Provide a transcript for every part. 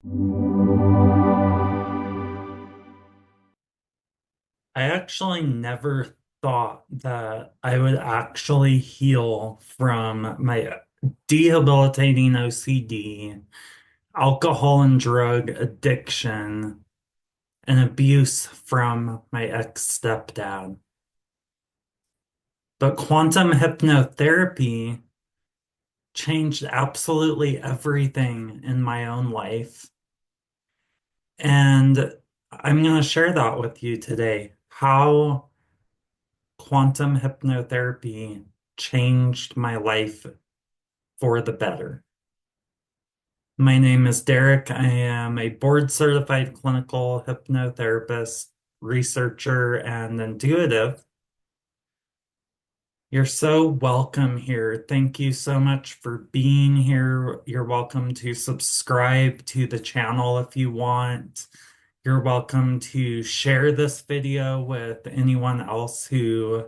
I actually never thought that I would actually heal from my debilitating OCD, alcohol and drug addiction, and abuse from my ex-stepdad. But quantum hypnotherapy changed absolutely everything in my own life. And I'm going to share that with you today. How quantum hypnotherapy changed my life for the better. My name is Derek. I am a board certified clinical hypnotherapist, researcher, and intuitive. You're so welcome here. Thank you so much for being here. You're welcome to subscribe to the channel if you want. You're welcome to share this video with anyone else who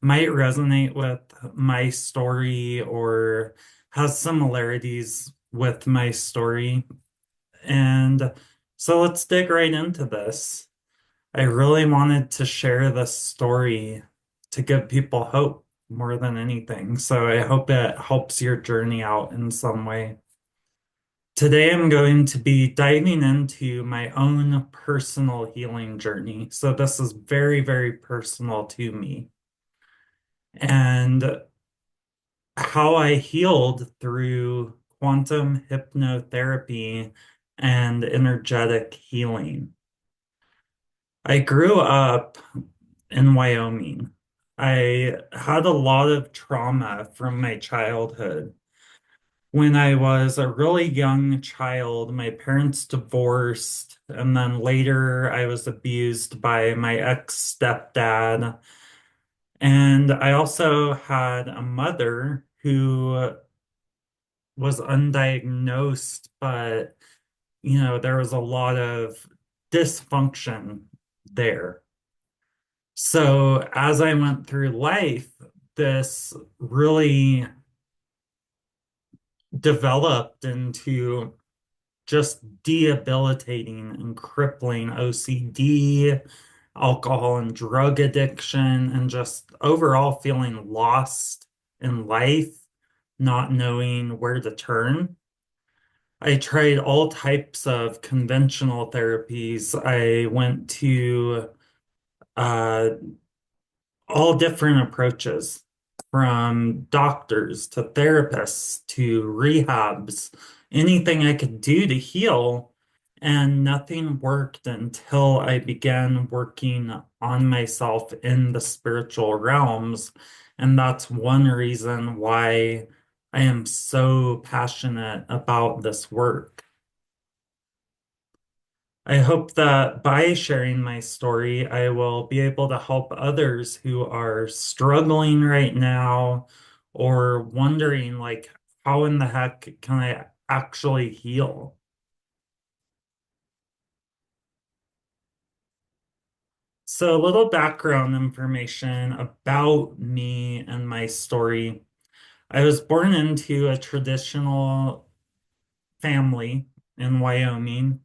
might resonate with my story or has similarities with my story. And so let's dig right into this. I really wanted to share this story to give people hope more than anything. So I hope it helps your journey out in some way. Today, I'm going to be diving into my own personal healing journey. So this is very, very personal to me. And how I healed through quantum hypnotherapy and energetic healing. I grew up in Wyoming. I had a lot of trauma from my childhood. When I was a really young child, my parents divorced, and then later I was abused by my ex-stepdad. And I also had a mother who was undiagnosed, but there was a lot of dysfunction there. So as I went through life, this really developed into just debilitating and crippling OCD, alcohol and drug addiction, and just overall feeling lost in life, not knowing where to turn. I tried all types of conventional therapies. I went to uh, all different approaches, from doctors to therapists to rehabs, anything I could do to heal. And nothing worked until I began working on myself in the spiritual realms. And that's one reason why I am so passionate about this work. I hope that by sharing my story, I will be able to help others who are struggling right now or wondering, like, how in the heck can I actually heal? So, a little background information about me and my story. I was born into a traditional family in Wyoming.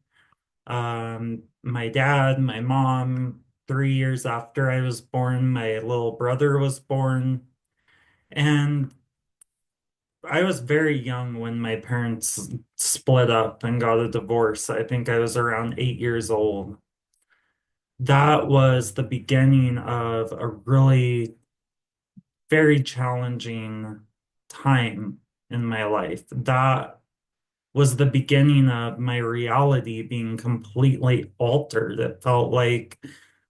My dad, my mom, 3 years after I was born, my little brother was born. And I was very young when my parents split up and got a divorce. I think I was around 8 years old. That was the beginning of a really very challenging time in my life. That was the beginning of my reality being completely altered. It felt like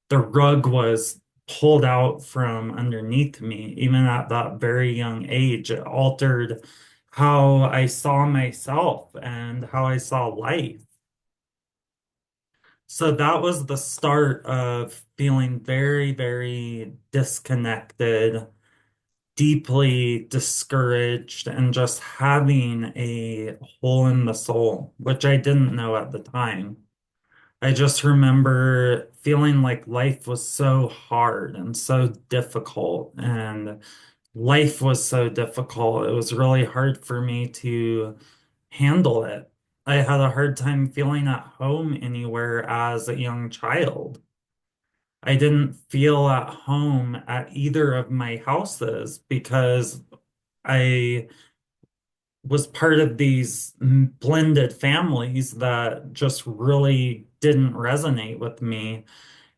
the rug was pulled out from underneath me, even at that very young age. It altered how I saw myself and how I saw life. So that was the start of feeling very, very disconnected, deeply discouraged, and just having a hole in the soul, which I didn't know at the time. I just remember feeling like life was so hard and so difficult, and life was so difficult. It was really hard for me to handle it. I had a hard time feeling at home anywhere as a young child. I didn't feel at home at either of my houses because I was part of these blended families that just really didn't resonate with me.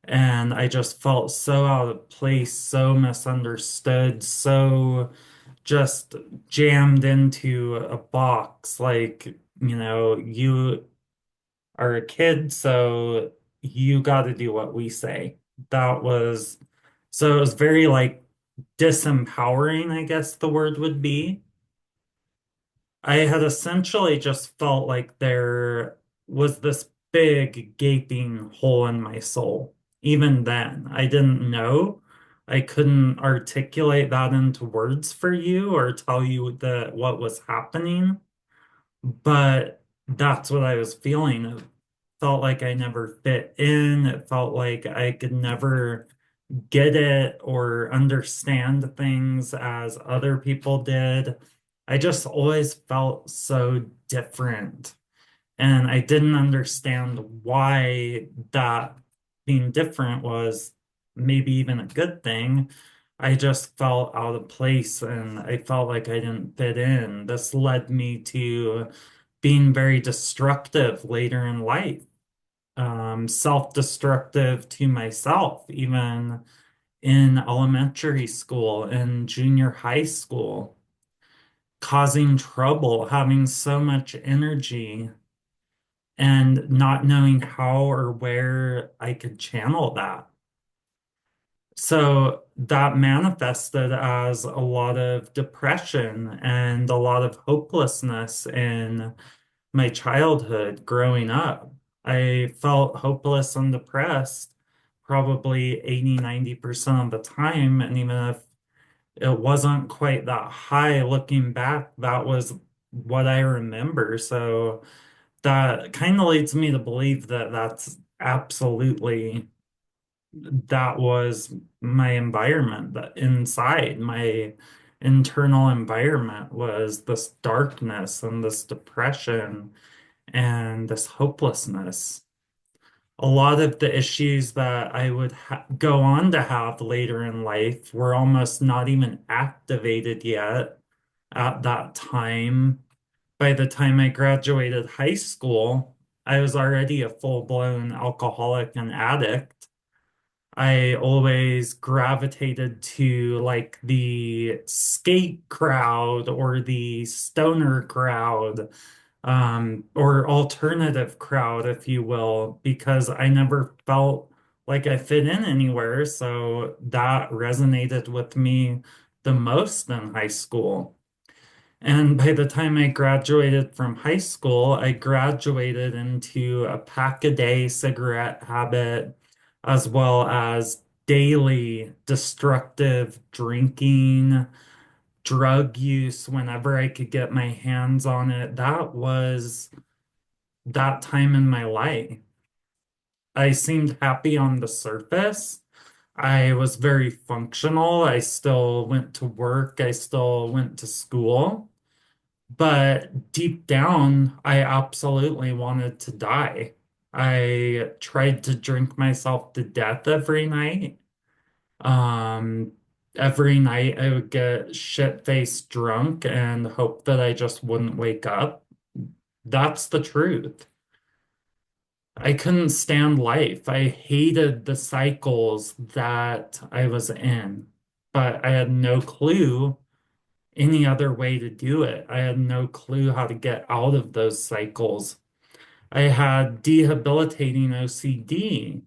And I just felt so out of place, so misunderstood, so just jammed into a box. Like, you are a kid, so you got to do what we say. That was, so it was very like disempowering, I guess the word would be. I had essentially just felt like there was this big gaping hole in my soul. Even then, I didn't know. I couldn't articulate that into words for you or tell you that what was happening, but that's what I was feeling. It felt like I never fit in. It felt like I could never get it or understand things as other people did. I just always felt so different. And I didn't understand why that being different was maybe even a good thing. I just felt out of place and I felt like I didn't fit in. This led me to being very destructive later in life, self-destructive to myself, even in elementary school and junior high school, causing trouble, having so much energy, and not knowing how or where I could channel that. So that manifested as a lot of depression and a lot of hopelessness in my childhood growing up. I felt hopeless and depressed probably 80, 90% of the time. And even if it wasn't quite that high looking back, that was what I remember. So that kind of leads me to believe that that's absolutely, that was my environment, that inside my internal environment was this darkness and this depression and this hopelessness. A lot of the issues that I would go on to have later in life were almost not even activated yet at that time. By the time I graduated high school, I was already a full-blown alcoholic and addict. I always gravitated to like the skate crowd or the stoner crowd, or alternative crowd, if you will, because I never felt like I fit in anywhere. So that resonated with me the most in high school. And by the time I graduated from high school, I graduated into a pack a day cigarette habit, as well as daily destructive drinking, drug use whenever I could get my hands on it. That was that time in my life. I seemed happy on the surface. I was very functional. I still went to work. I still went to school. But deep down, I absolutely wanted to die. I tried to drink myself to death every night. Um, every night I would get shit-faced drunk and hope that I just wouldn't wake up. That's the truth. I couldn't stand life. I hated the cycles that I was in, but I had no clue any other way to do it. I had no clue how to get out of those cycles. I had debilitating OCD,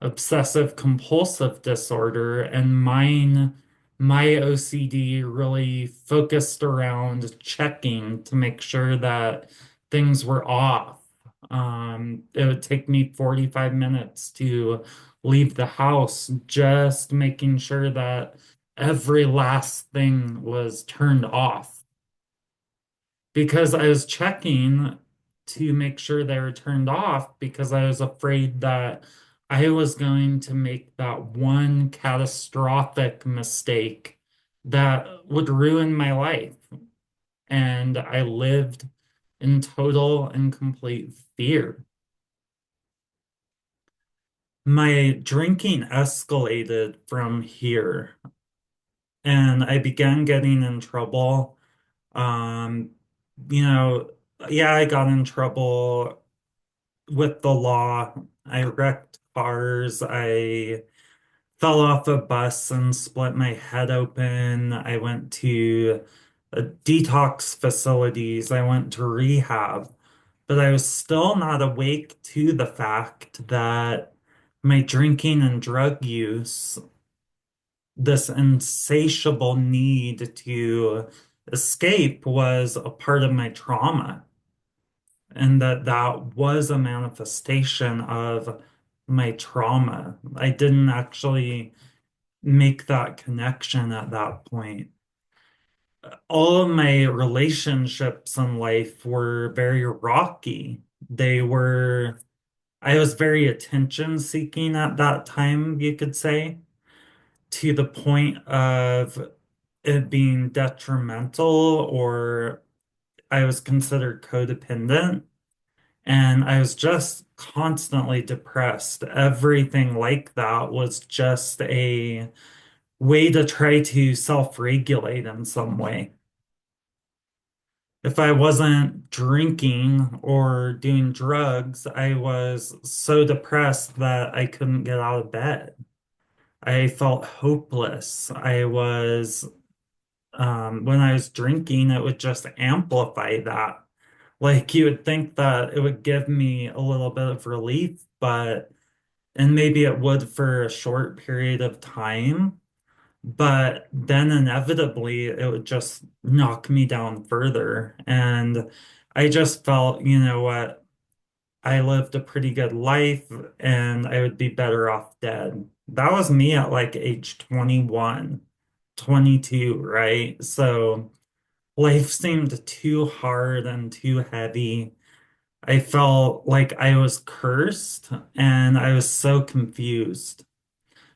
obsessive compulsive disorder, and my OCD really focused around checking to make sure that things were off. It would take me 45 minutes to leave the house, just making sure that every last thing was turned off because I was checking to make sure they were turned off because I was afraid that I was going to make that one catastrophic mistake that would ruin my life. And I lived in total and complete fear. My drinking escalated from here, and I began getting in trouble. Um, you know, yeah, I got in trouble with the law. I wrecked cars. I fell off a bus and split my head open. I went to detox facilities. I went to rehab, but I was still not awake to the fact that my drinking and drug use, this insatiable need to escape, was a part of my trauma, and that that was a manifestation of my trauma. I didn't actually make that connection at that point. All of my relationships in life were very rocky. They were, I was very attention seeking at that time, you could say, to the point of it being detrimental, or I was considered codependent. And I was just constantly depressed. Everything like that was just a way to try to self-regulate in some way. If I wasn't drinking or doing drugs, I was so depressed that I couldn't get out of bed. I felt hopeless. When I was drinking, it would just amplify that. Like you would think that it would give me a little bit of relief, and maybe it would for a short period of time. But then inevitably it would just knock me down further. And I just felt, you know what, I lived a pretty good life and I would be better off dead. That was me at like age 21, 22, right? So life seemed too hard and too heavy. I felt like I was cursed and I was so confused.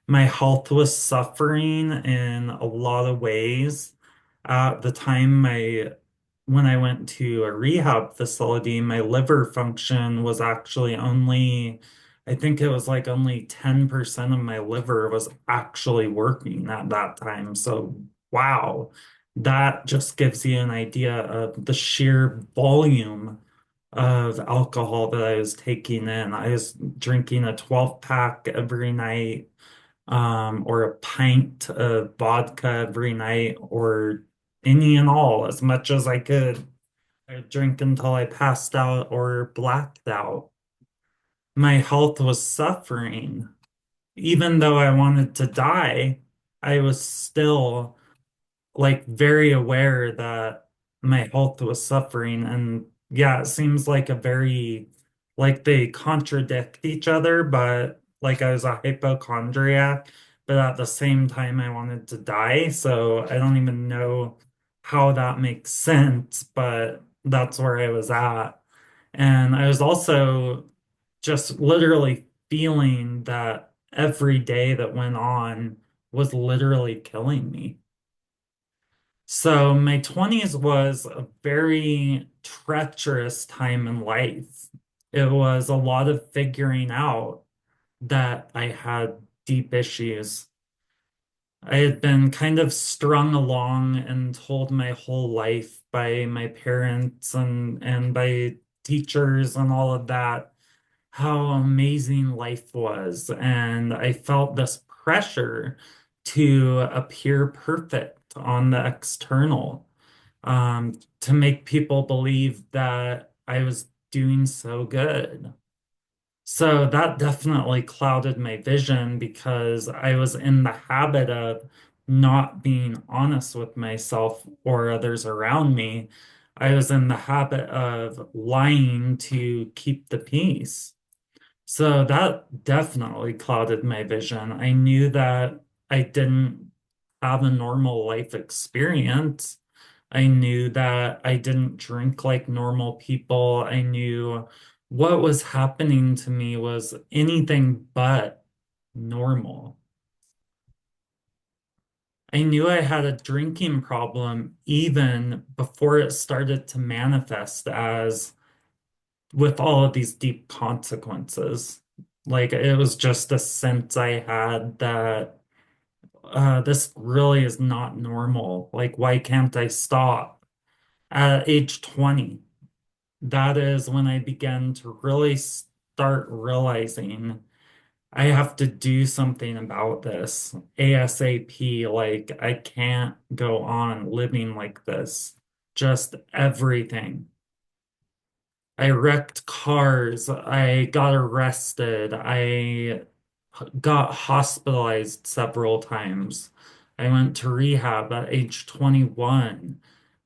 My health was suffering in a lot of ways. At the time, when I went to a rehab facility, my liver function was actually only, I think it was like only 10% of my liver was actually working at that time. So, wow, that just gives you an idea of the sheer volume of alcohol that I was taking in. I was drinking a 12 pack every night, or a pint of vodka every night, or any and all, as much as I could. I'd drink until I passed out or blacked out. My health was suffering. Even though I wanted to die, I was still like very aware that my health was suffering. And yeah, it seems like a very, like they contradict each other, but like I was a hypochondriac, but at the same time I wanted to die. So I don't even know how that makes sense, but that's where I was at. And I was also just literally feeling that every day that went on was literally killing me. So my 20s was a very treacherous time in life. It was a lot of figuring out that I had deep issues. I had been kind of strung along and told my whole life by my parents and by teachers and all of that how amazing life was. And I felt this pressure to appear perfect on the external, to make people believe that I was doing so good. So that definitely clouded my vision because I was in the habit of not being honest with myself or others around me. I was in the habit of lying to keep the peace. So that definitely clouded my vision. I knew that I didn't have a normal life experience. I knew that I didn't drink like normal people. I knew what was happening to me was anything but normal. I knew I had a drinking problem even before it started to manifest as with all of these deep consequences. Like it was just a sense I had that this really is not normal. Like, why can't I stop? At age 20, that is when I began to really start realizing I have to do something about this ASAP. Like, I can't go on living like this. Just everything. I wrecked cars. I got arrested. I got hospitalized several times. I went to rehab at age 21.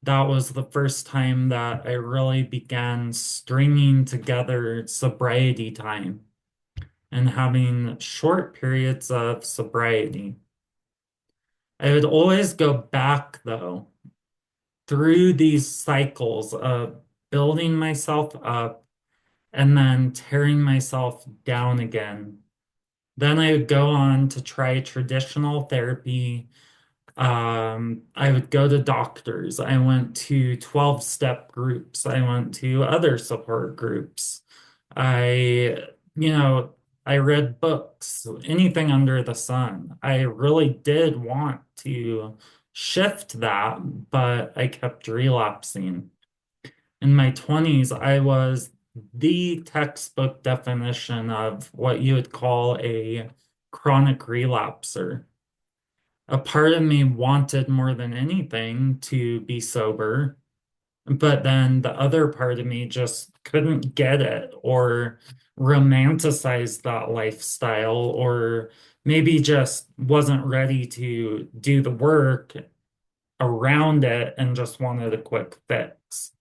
That was the first time that I really began stringing together sobriety time and having short periods of sobriety. I would always go back, though, through these cycles of building myself up and then tearing myself down again. Then I would go on to try traditional therapy. I would go to doctors. I went to 12-step groups. I went to other support groups. I, you know, I read books, anything under the sun. I really did want to shift that, but I kept relapsing. In my 20s, I was the textbook definition of what you would call a chronic relapser. A part of me wanted more than anything to be sober, but then the other part of me just couldn't get it or romanticize that lifestyle or maybe just wasn't ready to do the work around it and just wanted a quick fix.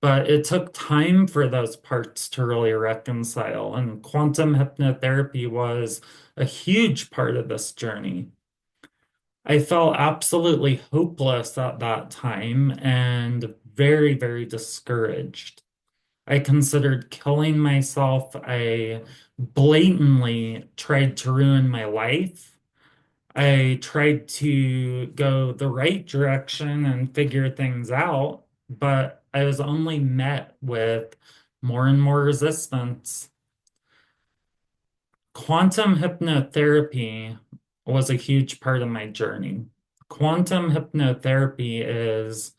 But it took time for those parts to really reconcile, and quantum hypnotherapy was a huge part of this journey. I felt absolutely hopeless at that time and very, very discouraged. I considered killing myself. I blatantly tried to ruin my life. I tried to go the right direction and figure things out, but I was only met with more and more resistance. Quantum hypnotherapy was a huge part of my journey. Quantum hypnotherapy is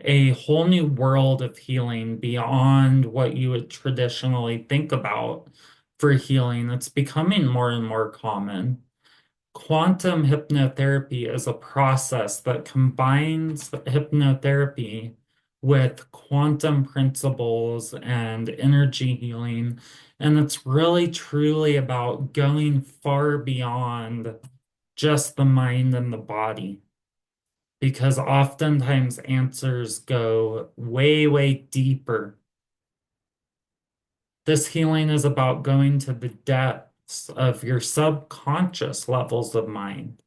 a whole new world of healing beyond what you would traditionally think about for healing. It's becoming more and more common. Quantum hypnotherapy is a process that combines hypnotherapy with quantum principles and energy healing. And it's really truly about going far beyond just the mind and the body, because oftentimes answers go way, way deeper. This healing is about going to the depths of your subconscious levels of mind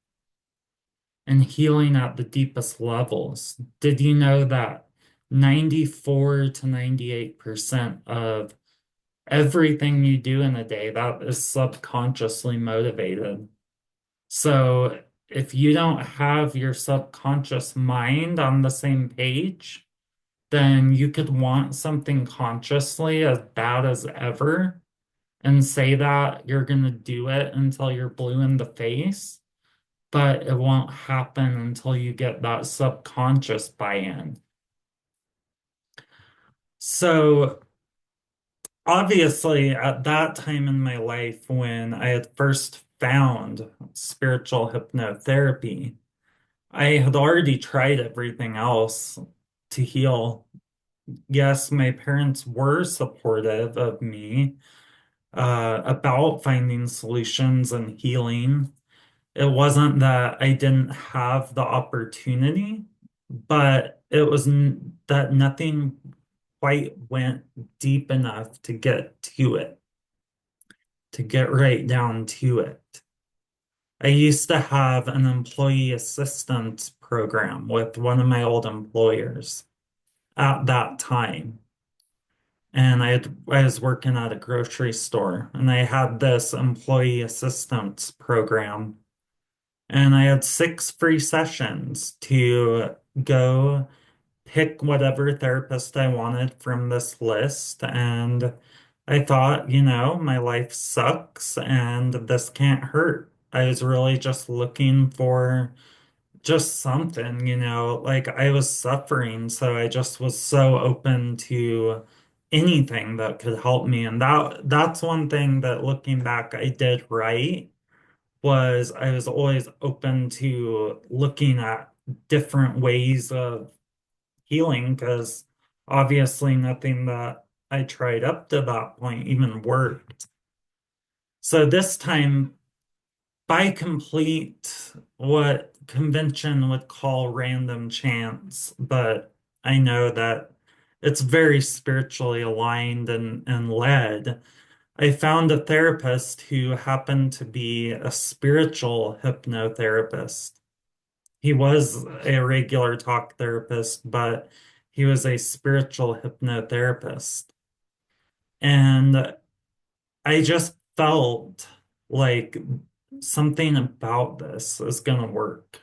and healing at the deepest levels. Did you know that 94 to 98% of everything you do in a day that is subconsciously motivated? So if you don't have your subconscious mind on the same page, then you could want something consciously as bad as ever and say that you're going to do it until you're blue in the face, but it won't happen until you get that subconscious buy-in. So, obviously, at that time in my life, when I had first found spiritual hypnotherapy, I had already tried everything else to heal. Yes, my parents were supportive of me about finding solutions and healing. It wasn't that I didn't have the opportunity, but it was that nothing quite went deep enough to get to it, to get right down to it. I used to have an employee assistance program with one of my old employers at that time. And I was working at a grocery store and I had this employee assistance program. And I had 6 free sessions to go pick whatever therapist I wanted from this list. And I thought, my life sucks and this can't hurt. I was really just looking for just something, like I was suffering. So I just was so open to anything that could help me. And that's one thing that looking back I did right was I was always open to looking at different ways of healing because obviously nothing that I tried up to that point even worked. So this time, by complete what convention would call random chance, but I know that it's very spiritually aligned and led. I found a therapist who happened to be a spiritual hypnotherapist. He was a regular talk therapist, but he was a spiritual hypnotherapist. And I just felt like something about this is going to work.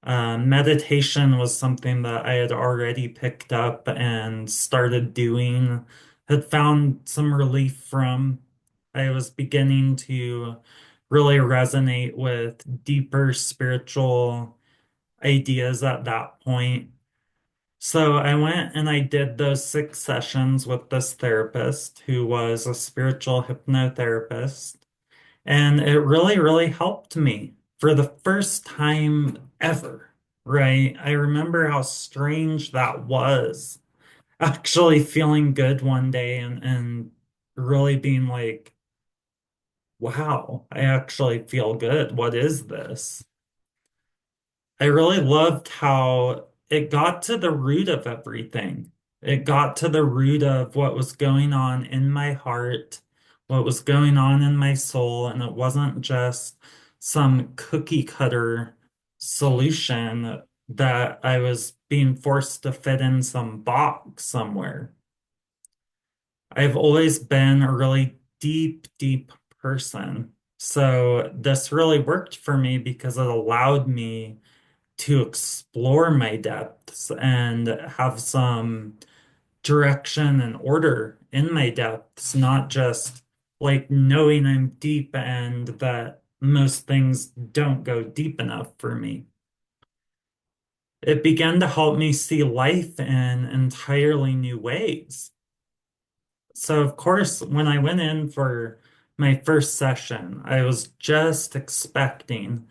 Meditation was something that I had already picked up and started doing, had found some relief from. I was beginning to really resonate with deeper spiritual ideas at that point. So I went and I did those 6 sessions with this therapist who was a spiritual hypnotherapist. And it really, really helped me for the first time ever, right? I remember how strange that was. Actually feeling good one day and really being like, wow, I actually feel good. What is this? I really loved how it got to the root of everything. It got to the root of what was going on in my heart, what was going on in my soul, and it wasn't just some cookie cutter solution that I was being forced to fit in some box somewhere. I've always been a really deep, deep person. So this really worked for me because it allowed me to explore my depths and have some direction and order in my depths, not just like knowing I'm deep and that most things don't go deep enough for me. It began to help me see life in entirely new ways. So, of course, when I went in for my first session, I was just expecting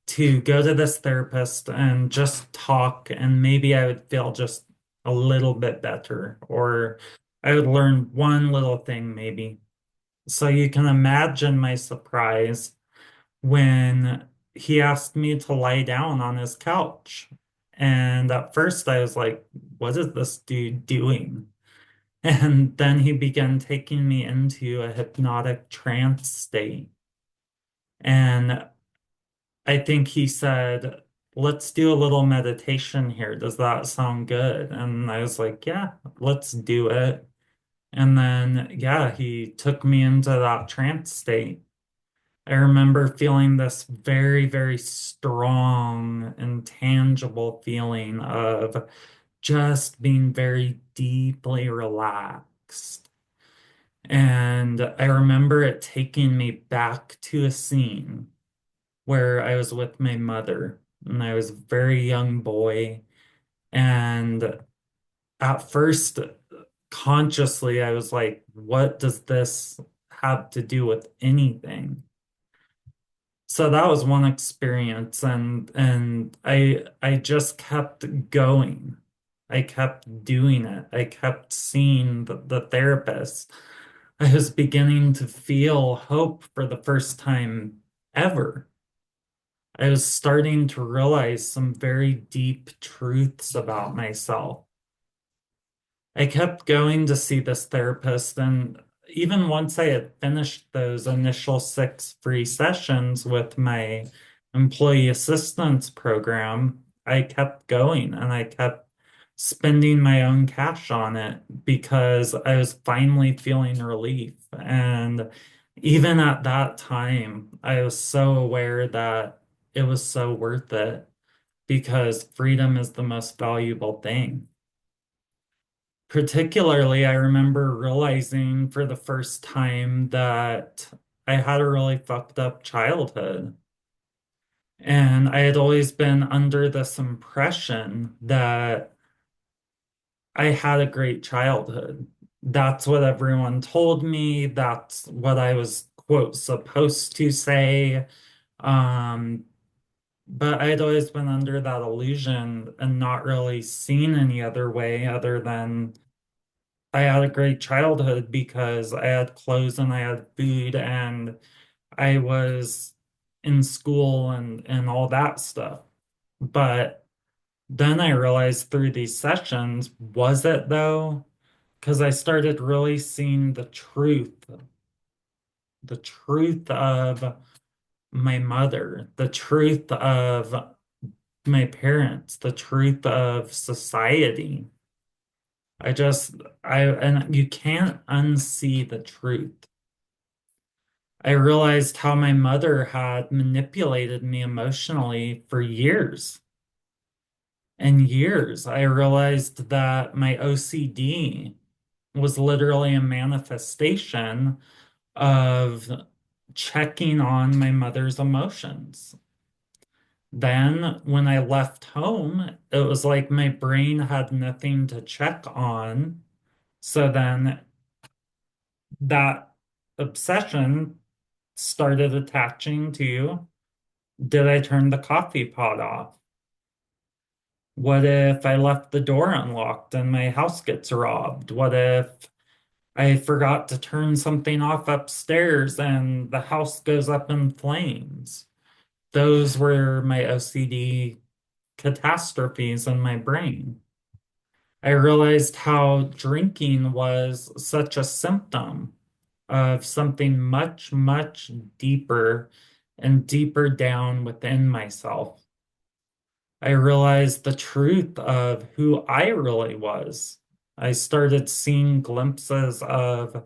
to go to this therapist and just talk, and maybe I would feel just a little bit better, or I would learn one little thing, maybe. So you can imagine my surprise when he asked me to lie down on his couch. And at first I was like, what is this dude doing? And then he began taking me into a hypnotic trance state. And I think he said, let's do a little meditation here. Does that sound good? And I was like, yeah, let's do it. And then, yeah, he took me into that trance state. I remember feeling this very, very strong and tangible feeling of just being very deeply relaxed. And I remember it taking me back to a scene where I was with my mother and I was a very young boy. And at first, consciously, I was like, what does this have to do with anything? So that was one experience and I just kept going. I kept doing it. I kept seeing the therapist. I was beginning to feel hope for the first time ever. I was starting to realize some very deep truths about myself. I kept going to see this therapist, and even once I had finished those initial 6 free sessions with my employee assistance program, I kept going and I kept spending my own cash on it because I was finally feeling relief. And even at that time, I was so aware that it was so worth it because freedom is the most valuable thing. Particularly, I remember realizing for the first time that I had a really fucked up childhood. And I had always been under this impression that I had a great childhood. That's what everyone told me. That's what I was, quote, supposed to say. Um, but I had always been under that illusion and not really seen any other way other than I had a great childhood because I had clothes and I had food and I was in school and all that stuff. But then I realized through these sessions, was it though? Because I started really seeing the truth of my mother, the truth of my parents, the truth of society. And you can't unsee the truth. I realized how my mother had manipulated me emotionally for years and years. I realized that my OCD was literally a manifestation of checking on my mother's emotions. Then, when I left home, it was like my brain had nothing to check on. So then that obsession started attaching to, did I turn the coffee pot off? What if I left the door unlocked and my house gets robbed? What if I forgot to turn something off upstairs and the house goes up in flames? Those were my OCD catastrophes in my brain. I realized how drinking was such a symptom of something much, much deeper and deeper down within myself. I realized the truth of who I really was. I started seeing glimpses of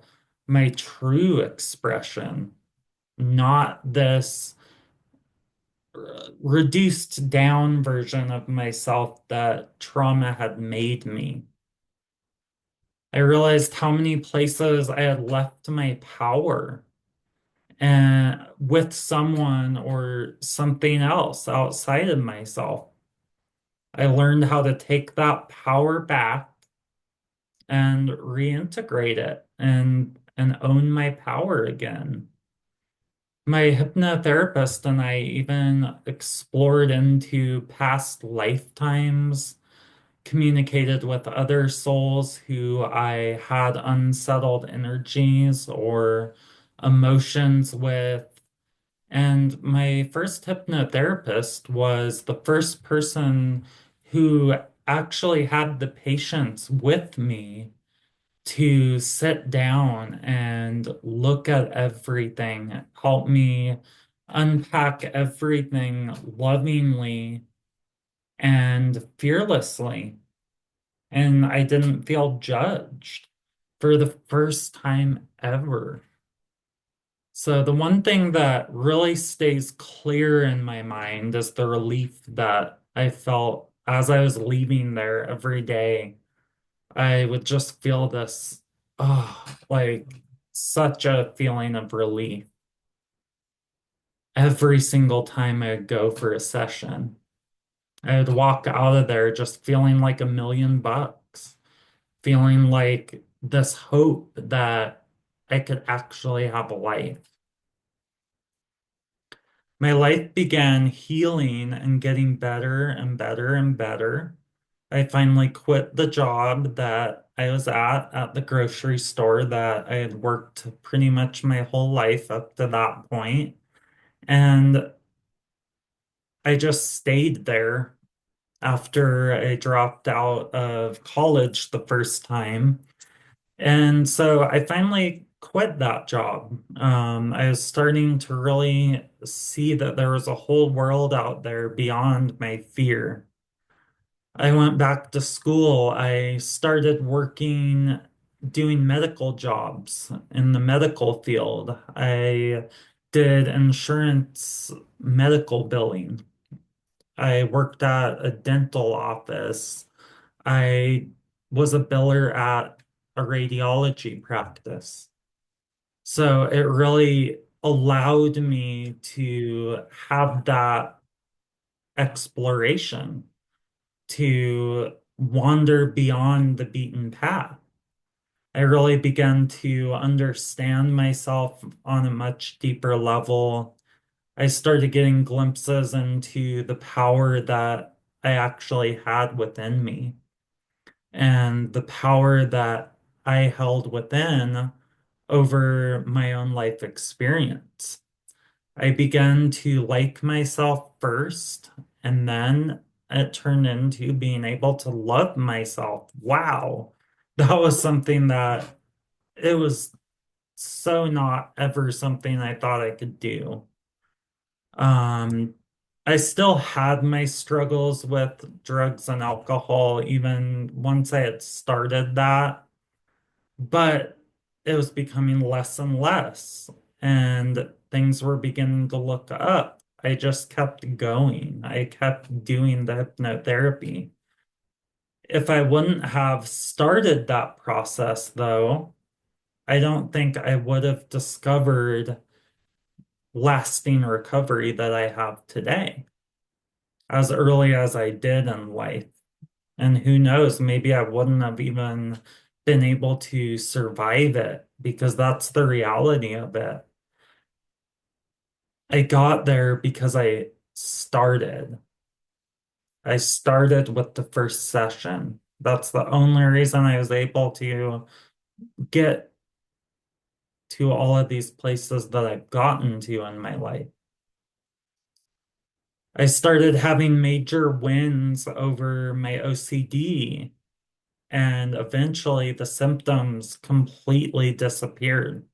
my true expression, not this reduced down version of myself that trauma had made me. I realized how many places I had left my power and with someone or something else outside of myself. I learned how to take that power back and reintegrate it and own my power again. My hypnotherapist and I even explored into past lifetimes, communicated with other souls who I had unsettled energies or emotions with. And my first hypnotherapist was the first person who actually had the patience with me to sit down and look at everything, help me unpack everything lovingly and fearlessly. And I didn't feel judged for the first time ever. So the one thing that really stays clear in my mind is the relief that I felt as I was leaving there every day. I would just feel this, like such a feeling of relief every single time I would go for a session. I would walk out of there just feeling like $1 million, feeling like this hope that I could actually have a life. My life began healing and getting better and better and better. I finally quit the job that I was at the grocery store that I had worked pretty much my whole life up to that point. And I just stayed there after I dropped out of college the first time. And so I finally quit that job. I was starting to really see that there was a whole world out there beyond my fear. I went back to school. I started working, doing medical jobs in the medical field. I did insurance medical billing. I worked at a dental office. I was a biller at a radiology practice. So it really allowed me to have that exploration, to wander beyond the beaten path. I really began to understand myself on a much deeper level. I started getting glimpses into the power that I actually had within me and the power that I held within over my own life experience. I began to like myself first, and then it turned into being able to love myself. Wow. That was something that it was so not ever something I thought I could do. Um, I still had my struggles with drugs and alcohol, even once I had started that, but it was becoming less and less, and things were beginning to look up. I just kept going. I kept doing the hypnotherapy. If I wouldn't have started that process, though, I don't think I would have discovered lasting recovery that I have today as early as I did in life. And who knows, maybe I wouldn't have even been able to survive it because that's the reality of it. I got there because I started. I started with the first session. That's the only reason I was able to get to all of these places that I've gotten to in my life. I started having major wins over my OCD, and eventually the symptoms completely disappeared.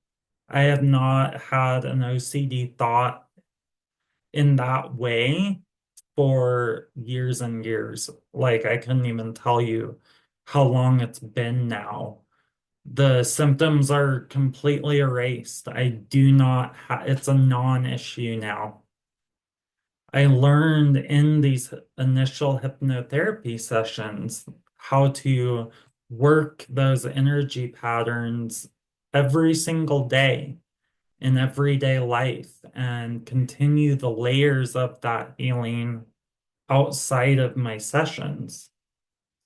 I have not had an OCD thought in that way for years and years. Like, I couldn't even tell you how long it's been now. The symptoms are completely erased. I do not it's a non-issue now. I learned in these initial hypnotherapy sessions how to work those energy patterns every single day in everyday life and continue the layers of that healing outside of my sessions.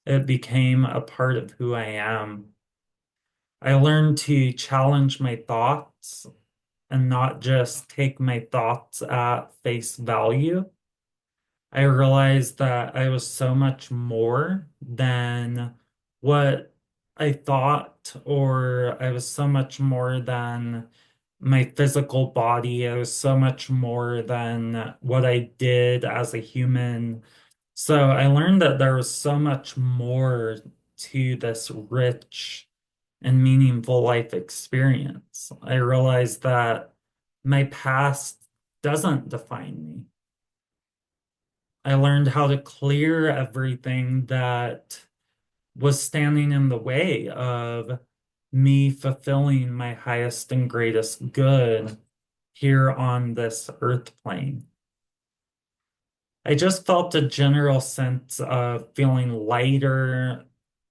It became a part of who I am. I learned to challenge my thoughts and not just take my thoughts at face value. I realized that I was so much more than what I thought, or I was so much more than my physical body. I was so much more than what I did as a human. So I learned that there was so much more to this rich and meaningful life experience. I realized that my past doesn't define me. I learned how to clear everything that was standing in the way of me fulfilling my highest and greatest good here on this earth plane. I just felt a general sense of feeling lighter,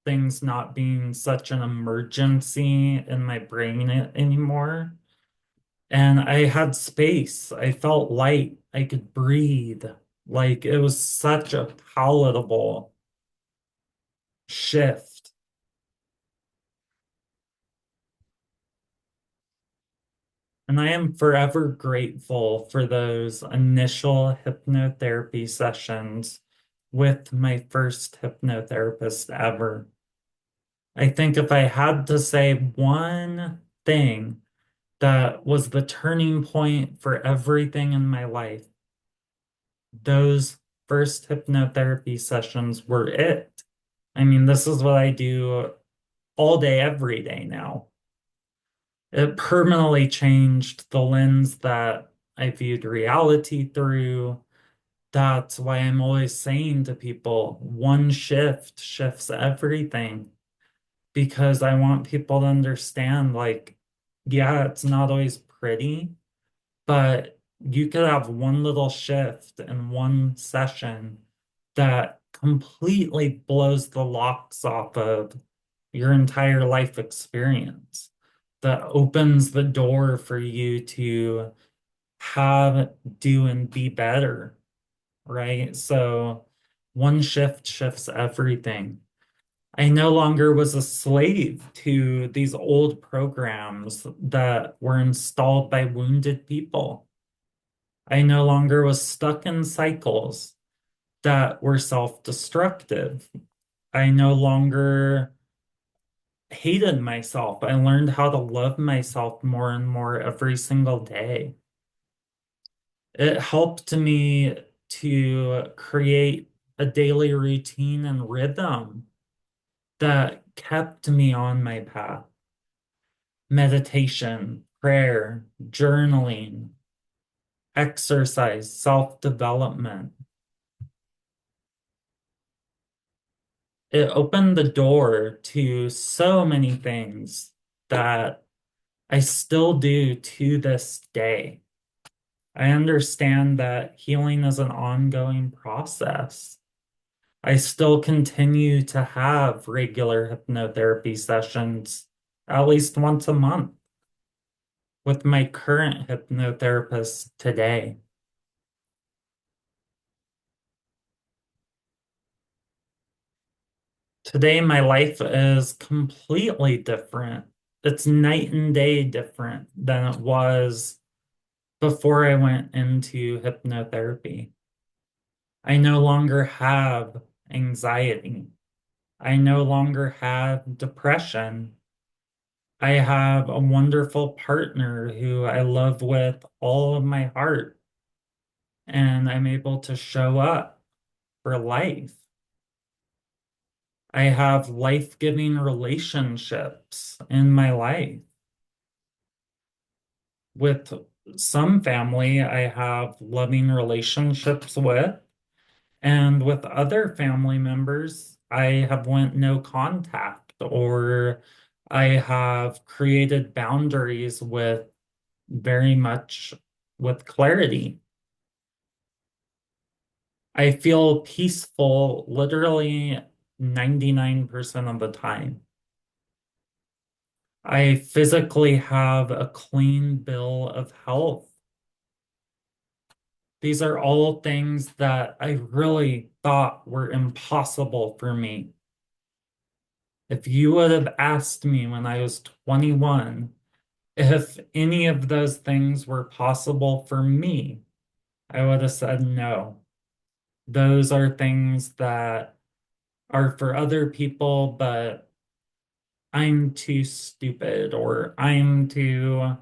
things not being such an emergency in my brain anymore. And I had space. I felt light. I could breathe. Like, it was such a palatable shift. And I am forever grateful for those initial hypnotherapy sessions with my first hypnotherapist ever. I think if I had to say one thing that was the turning point for everything in my life, those first hypnotherapy sessions were it. I mean, this is what I do all day, every day now. It permanently changed the lens that I viewed reality through. That's why I'm always saying to people, one shift shifts everything, because I want people to understand, like, yeah, it's not always pretty, but you could have one little shift in one session that completely blows the locks off of your entire life experience, that opens the door for you to have, do, and be better, right? So one shift shifts everything. I no longer was a slave to these old programs that were installed by wounded people. I no longer was stuck in cycles that were self-destructive. I no longer hated myself. I learned how to love myself more and more every single day. It helped me to create a daily routine and rhythm that kept me on my path. Meditation, prayer, journaling, exercise, self-development. It opened the door to so many things that I still do to this day. I understand that healing is an ongoing process. I still continue to have regular hypnotherapy sessions at least once a month with my current hypnotherapist today. Today, my life is completely different. It's night and day different than it was before I went into hypnotherapy. I no longer have anxiety. I no longer have depression. I have a wonderful partner who I love with all of my heart, and I'm able to show up for life. I have life-giving relationships in my life. With some family, I have loving relationships with, and with other family members, I have went no contact, or I have created boundaries with very much with clarity. I feel peaceful literally 99% of the time. I physically have a clean bill of health. These are all things that I really thought were impossible for me. If you would have asked me when I was 21 if any of those things were possible for me, I would have said no. Those are things that are for other people, but I'm too stupid or I'm too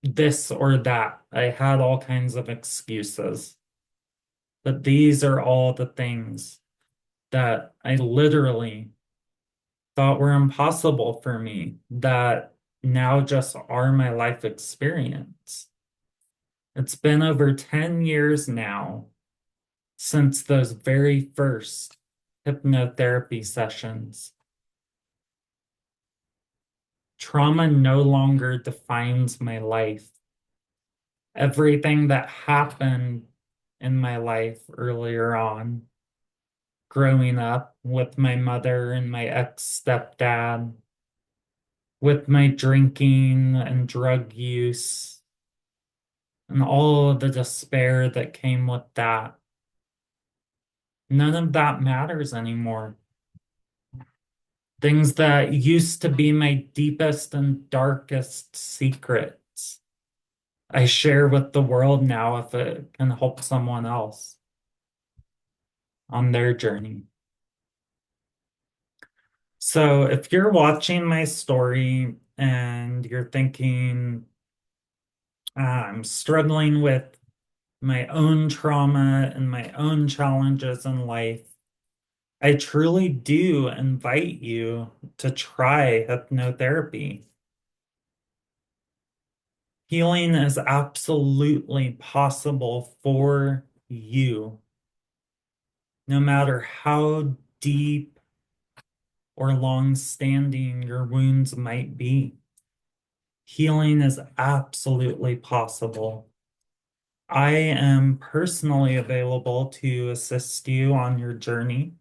this or that. I had all kinds of excuses. But these are all the things that I literally thought were impossible for me that now just are my life experience. It's been over 10 years now since those very first hypnotherapy sessions. Trauma no longer defines my life. Everything that happened in my life earlier on, growing up with my mother and my ex-stepdad, with my drinking and drug use, and all of the despair that came with that. None of that matters anymore. Things that used to be my deepest and darkest secrets, I share with the world now if it can help someone else on their journey. So if you're watching my story and you're thinking, I'm struggling with my own trauma and my own challenges in life, I truly do invite you to try hypnotherapy. Healing is absolutely possible for you, no matter how deep or long-standing your wounds might be. Healing is absolutely possible. I am personally available to assist you on your journey.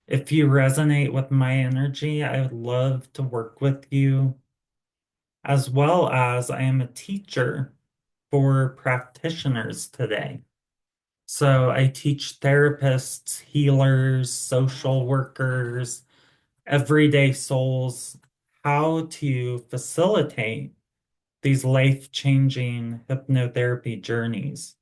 If you resonate with my energy, I would love to work with you, as well as I am a teacher for practitioners today. So I teach therapists, healers, social workers, everyday souls how to facilitate these life-changing hypnotherapy journeys.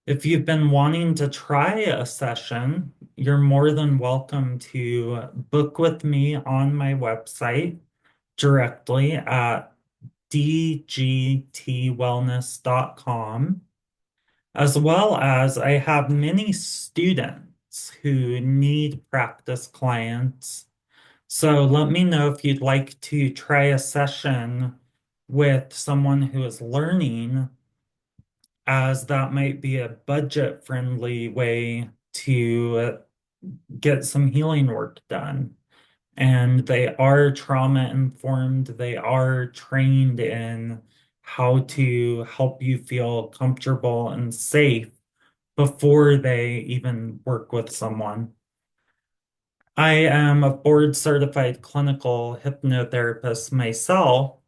If you've been wanting to try a session, you're more than welcome to book with me on my website directly at dgtwellness.com, as well as I have many students who need practice clients. So let me know if you'd like to try a session with someone who is learning, as that might be a budget-friendly way to get some healing work done. And they are trauma informed, they are trained in how to help you feel comfortable and safe before they even work with someone. I am a board certified clinical hypnotherapist myself,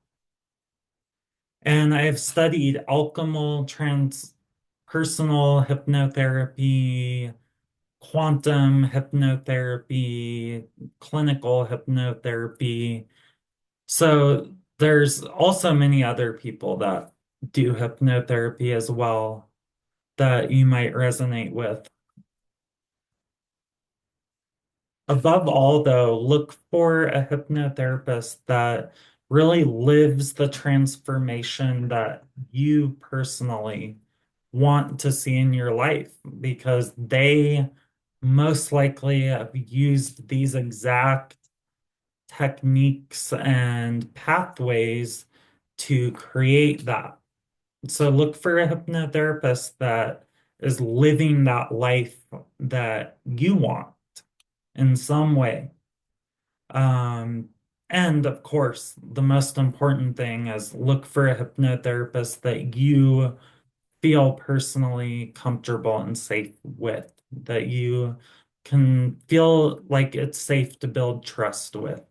and I've studied alchemal, transpersonal hypnotherapy, quantum hypnotherapy, clinical hypnotherapy. So there's also many other people that do hypnotherapy as well that you might resonate with. Above all, though, look for a hypnotherapist that really lives the transformation that you personally want to see in your life, because they most likely have used these exact techniques and pathways to create that. So look for a hypnotherapist that is living that life that you want in some way. Um, and of course, the most important thing is look for a hypnotherapist that you feel personally comfortable and safe with, that you can feel like it's safe to build trust with.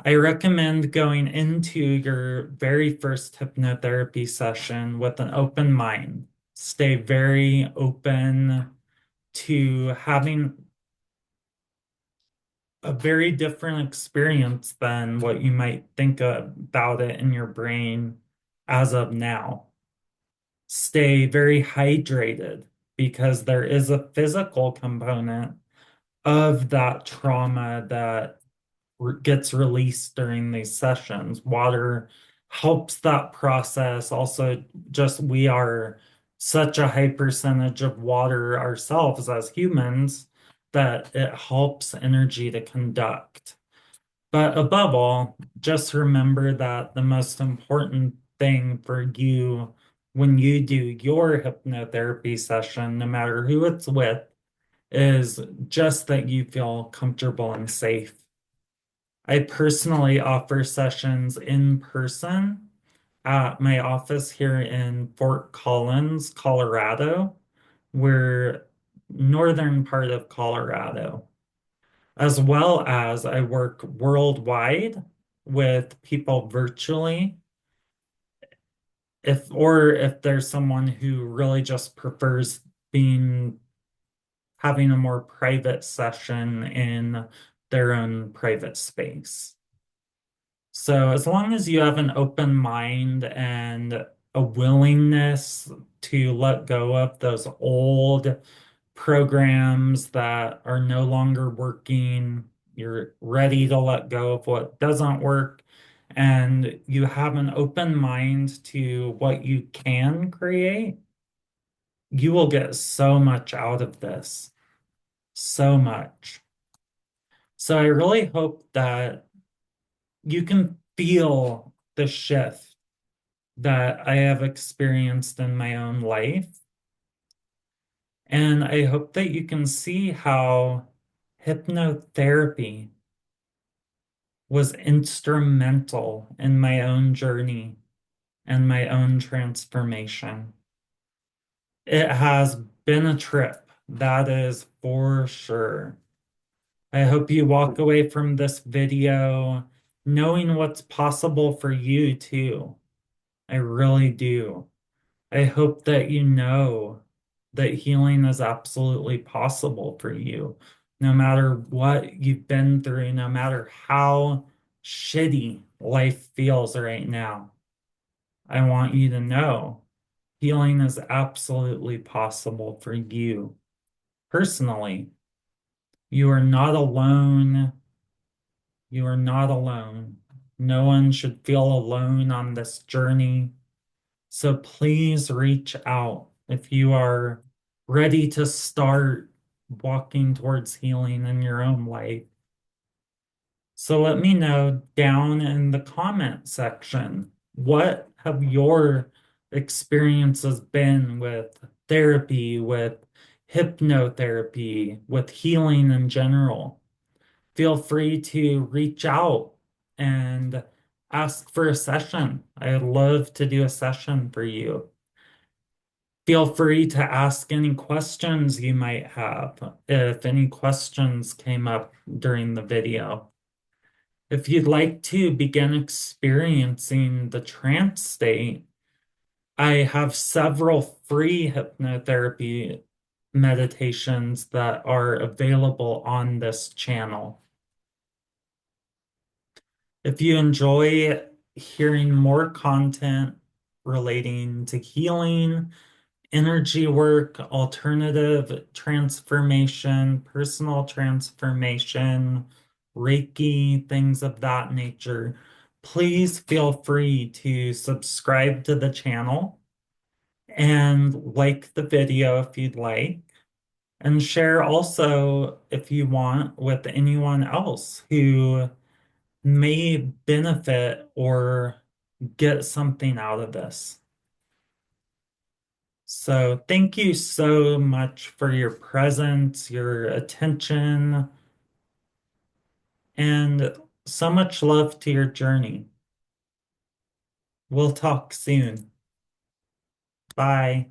I recommend going into your very first hypnotherapy session with an open mind. Stay very open to having a very different experience than what you might think about it in your brain as of now. Stay very hydrated, because there is a physical component of that trauma that gets released during these sessions. Water helps that process. Also, just we are such a high percentage of water ourselves as humans that it helps energy to conduct. But above all, just remember that the most important thing for you when you do your hypnotherapy session, no matter who it's with, is just that you feel comfortable and safe. I personally offer sessions in person at my office here in Fort Collins, Colorado. We're northern part of Colorado, as well as I work worldwide with people virtually. If there's someone who really just prefers being having a more private session in their own private space. So as long as you have an open mind and a willingness to let go of those old programs that are no longer working, you're ready to let go of what doesn't work, and you have an open mind to what you can create, you will get so much out of this. So much. So I really hope that you can feel the shift that I have experienced in my own life. And I hope that you can see how hypnotherapy was instrumental in my own journey and my own transformation. It has been a trip, that is for sure. I hope you walk away from this video knowing what's possible for you too. I really do. I hope that you know that healing is absolutely possible for you, no matter what you've been through, no matter how shitty life feels right now. I want you to know healing is absolutely possible for you personally. You are not alone. You are not alone. No one should feel alone on this journey. So please reach out if you are ready to start walking towards healing in your own life. So let me know down in the comment section, what have your experiences been with therapy, with hypnotherapy, with healing in general? Feel free to reach out and ask for a session. I'd love to do a session for you. Feel free to ask any questions you might have if any questions came up during the video. If you'd like to begin experiencing the trance state, I have several free hypnotherapy meditations that are available on this channel. If you enjoy hearing more content relating to healing, energy work, alternative transformation, personal transformation, Reiki, things of that nature, please feel free to subscribe to the channel and like the video if you'd like, and share also if you want with anyone else who may benefit or get something out of this. So thank you so much for your presence, your attention, and so much love to your journey. We'll talk soon. Bye.